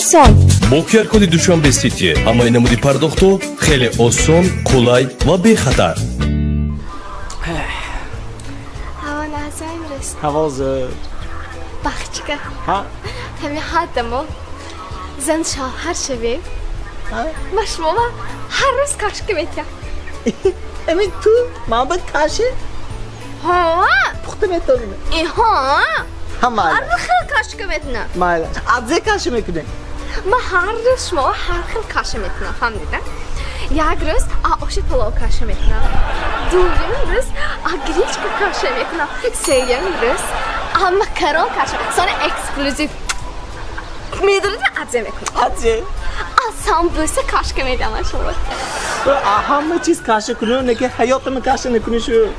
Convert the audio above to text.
oson. Бо QR-коди Душанбе Сити ҳамаи намуди пардохтҳо хеле осон, қулай ва бехатар. Hava nazarımız. Hava zor. Bakçıka. Ha? Hem haddamı. Zan şahar şevi. Ha? Başmama her roz kaşkı metya. Emin tu, mabet karşı. Ha? Puxta metodunu. Ha? Ha mayla. Her xil kaşkı metna. Mayla. Adze karşı mekune. Ma her roz ma her xil kaşkı metna. Hamdine. Jak roz a oši polo kaşkı metna. Duvim roz a griçka kaşkı metna. Seyem roz a makaron kaşkı. Sonra ekskluziv. Medrede adze mekune. Adze. Sambusa kaşkı medyana şovu. Hamma çiz karşı kunu, neke hayatımı karşı ne kunu şu.